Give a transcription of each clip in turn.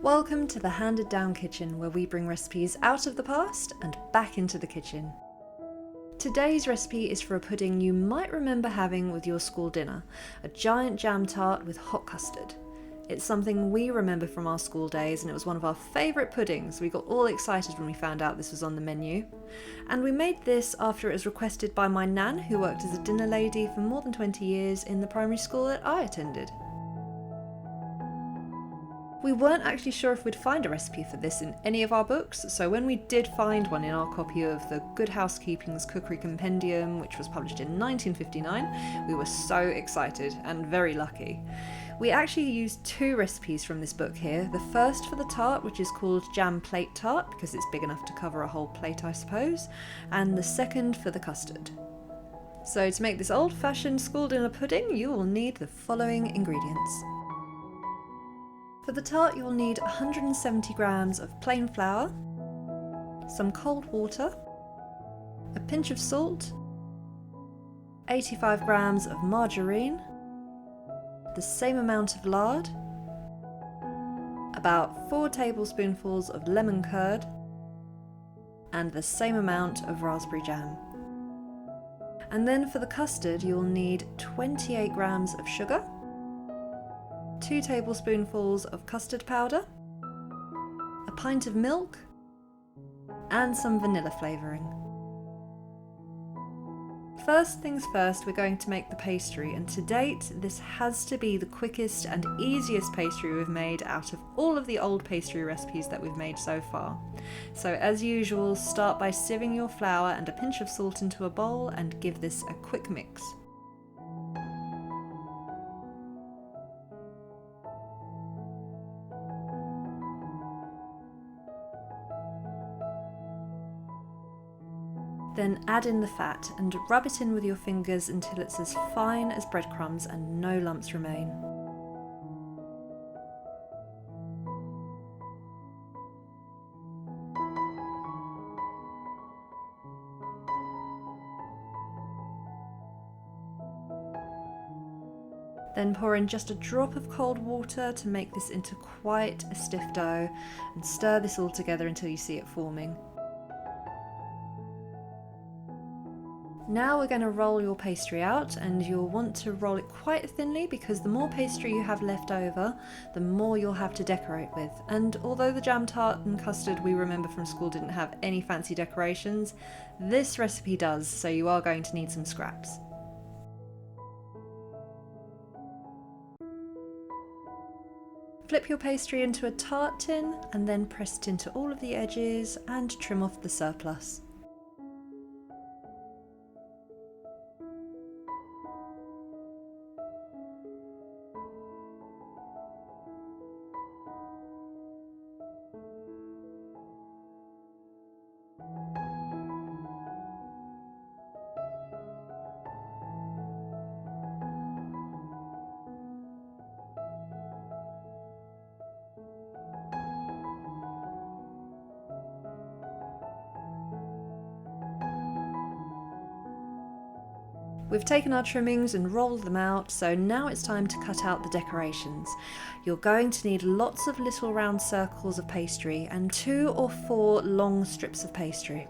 Welcome to the Handed Down Kitchen, where we bring recipes out of the past and back into the kitchen. Today's recipe is for a pudding you might remember having with your school dinner, a giant jam tart with hot custard. It's something we remember from our school days, and it was one of our favourite puddings. We got all excited when we found out this was on the menu. And we made this after it was requested by my nan, who worked as a dinner lady for more than 20 years in the primary school that I attended. We weren't actually sure if we'd find a recipe for this in any of our books, so when we did find one in our copy of the Good Housekeeping's Cookery Compendium, which was published in 1959, we were so excited and very lucky. We actually used two recipes from this book here. The first for the tart, which is called Jam Plate Tart, because it's big enough to cover a whole plate, I suppose, and the second for the custard. So to make this old-fashioned school dinner pudding, you will need the following ingredients. For the tart, you'll need 170 grams of plain flour, some cold water, a pinch of salt, 85 grams of margarine, the same amount of lard, about 4 tablespoonfuls of lemon curd, and the same amount of raspberry jam. And then for the custard, you'll need 28 grams of sugar, 2 tablespoonfuls of custard powder, a pint of milk, and some vanilla flavouring. First things first, we're going to make the pastry, and to date this has to be the quickest and easiest pastry we've made out of all of the old pastry recipes that we've made so far. So as usual, start by sieving your flour and a pinch of salt into a bowl and give this a quick mix. Then add in the fat and rub it in with your fingers until it's as fine as breadcrumbs and no lumps remain. Then pour in just a drop of cold water to make this into quite a stiff dough, and stir this all together until you see it forming. Now we're going to roll your pastry out, and you'll want to roll it quite thinly because the more pastry you have left over, the more you'll have to decorate with. And although the jam tart and custard we remember from school didn't have any fancy decorations, this recipe does, so you are going to need some scraps. Flip your pastry into a tart tin and then press it into all of the edges and trim off the surplus. We've taken our trimmings and rolled them out, so now it's time to cut out the decorations. You're going to need lots of little round circles of pastry and 2 or 4 long strips of pastry.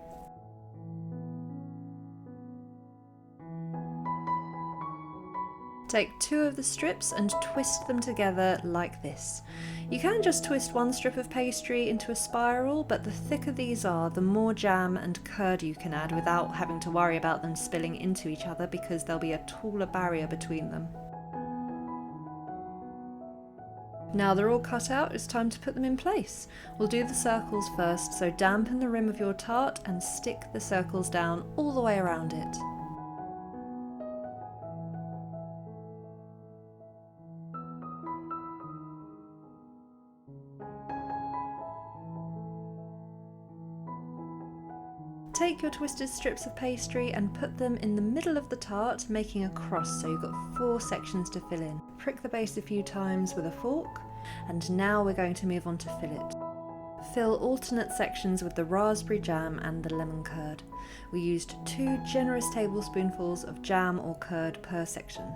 Take 2 of the strips and twist them together like this. You can just twist 1 strip of pastry into a spiral, but the thicker these are, the more jam and curd you can add without having to worry about them spilling into each other because there'll be a taller barrier between them. Now they're all cut out, it's time to put them in place. We'll do the circles first, so dampen the rim of your tart and stick the circles down all the way around it. Take your twisted strips of pastry and put them in the middle of the tart, making a cross so you've got 4 sections to fill in. Prick the base a few times with a fork, and now we're going to move on to fillet. Fill alternate sections with the raspberry jam and the lemon curd. We used 2 generous tablespoonfuls of jam or curd per section.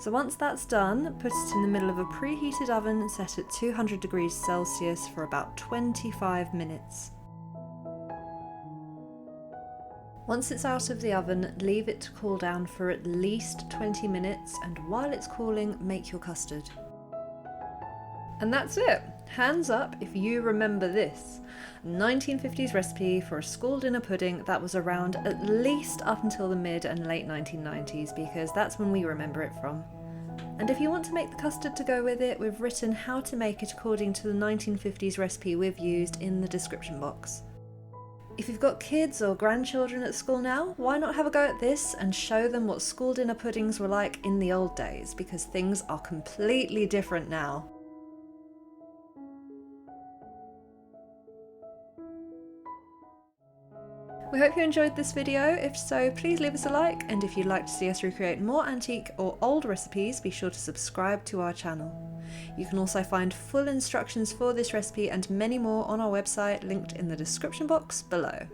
So once that's done, put it in the middle of a preheated oven set at 200 degrees Celsius for about 25 minutes. Once it's out of the oven, leave it to cool down for at least 20 minutes, and while it's cooling, make your custard. And that's it! Hands up if you remember this. 1950s recipe for a school dinner pudding that was around at least up until the mid and late 1990s, because that's when we remember it from. And if you want to make the custard to go with it, we've written how to make it according to the 1950s recipe we've used in the description box. If you've got kids or grandchildren at school now, why not have a go at this and show them what school dinner puddings were like in the old days, because things are completely different now. We hope you enjoyed this video. If so, please leave us a like, and if you'd like to see us recreate more antique or old recipes, be sure to subscribe to our channel. You can also find full instructions for this recipe and many more on our website, linked in the description box below.